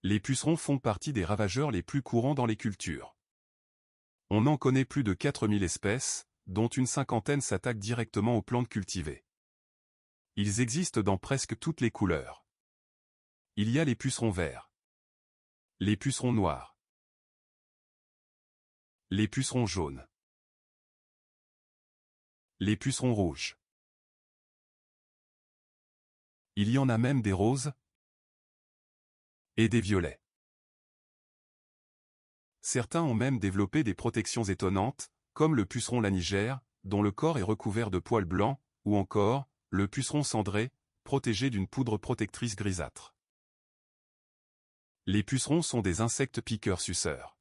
Les pucerons font partie des ravageurs les plus courants dans les cultures. On en connaît plus de 4000 espèces, dont une cinquantaine s'attaquent directement aux plantes cultivées. Ils existent dans presque toutes les couleurs. Il y a les pucerons verts, les pucerons noirs, les pucerons jaunes, les pucerons rouges. Il y en a même des roses et des violets. Certains ont même développé des protections étonnantes, comme le puceron lanigère, dont le corps est recouvert de poils blancs, ou encore, le puceron cendré, protégé d'une poudre protectrice grisâtre. Les pucerons sont des insectes piqueurs-suceurs.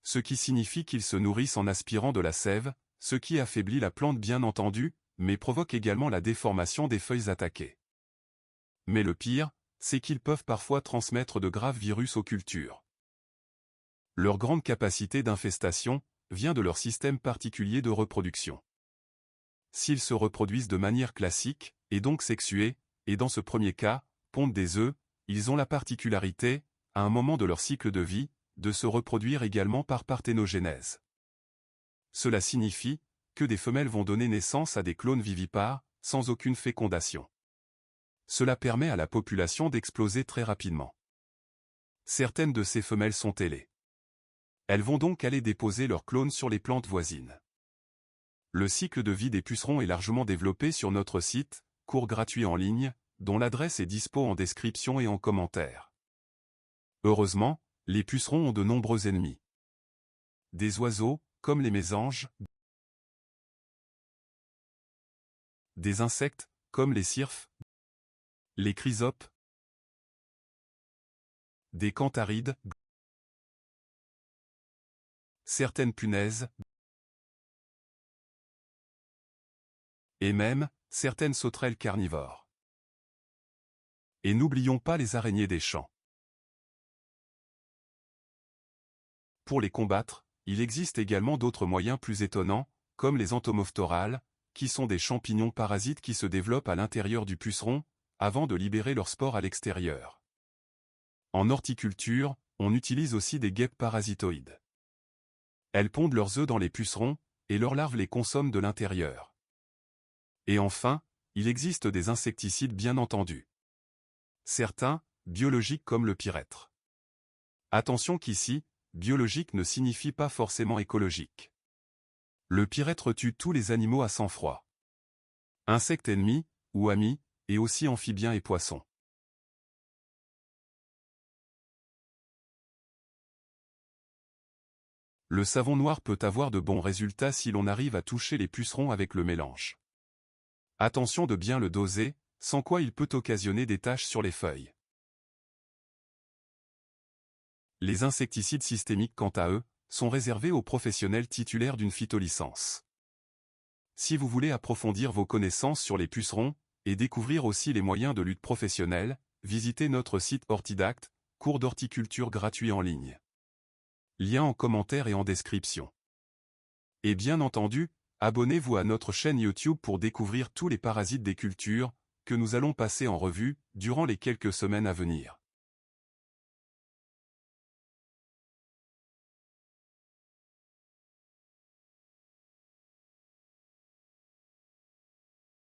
Ce qui signifie qu'ils se nourrissent en aspirant de la sève, ce qui affaiblit la plante bien entendu, mais provoque également la déformation des feuilles attaquées. Mais le pire, c'est qu'ils peuvent parfois transmettre de graves virus aux cultures. Leur grande capacité d'infestation vient de leur système particulier de reproduction. S'ils se reproduisent de manière classique, et donc sexuée, et dans ce premier cas, pondent des œufs, ils ont la particularité, à un moment de leur cycle de vie, de se reproduire également par parthénogénèse. Cela signifie que des femelles vont donner naissance à des clones vivipares, sans aucune fécondation. Cela permet à la population d'exploser très rapidement. Certaines de ces femelles sont ailées. Elles vont donc aller déposer leurs clones sur les plantes voisines. Le cycle de vie des pucerons est largement développé sur notre site, cours gratuit en ligne, dont l'adresse est dispo en description et en commentaire. Heureusement, les pucerons ont de nombreux ennemis. Des oiseaux, comme les mésanges, des insectes, comme les cirfes, les chrysopes, des cantharides, certaines punaises, et même, certaines sauterelles carnivores. Et n'oublions pas les araignées des champs. Pour les combattre, il existe également d'autres moyens plus étonnants, comme les entomophthorales, qui sont des champignons parasites qui se développent à l'intérieur du puceron, avant de libérer leurs spores à l'extérieur. En horticulture, on utilise aussi des guêpes parasitoïdes. Elles pondent leurs œufs dans les pucerons, et leurs larves les consomment de l'intérieur. Et enfin, il existe des insecticides bien entendu. Certains, biologiques comme le pyrètre. Attention qu'ici, biologique ne signifie pas forcément écologique. Le pyrètre tue tous les animaux à sang-froid. Insectes ennemis, ou amis, et aussi amphibiens et poissons. Le savon noir peut avoir de bons résultats si l'on arrive à toucher les pucerons avec le mélange. Attention de bien le doser, sans quoi il peut occasionner des taches sur les feuilles. Les insecticides systémiques quant à eux, sont réservés aux professionnels titulaires d'une phytolicence. Si vous voulez approfondir vos connaissances sur les pucerons, et découvrir aussi les moyens de lutte professionnelle, visitez notre site Hortidacte, cours d'horticulture gratuit en ligne. Lien en commentaire et en description. Et bien entendu, abonnez-vous à notre chaîne YouTube pour découvrir tous les parasites des cultures, que nous allons passer en revue, durant les quelques semaines à venir.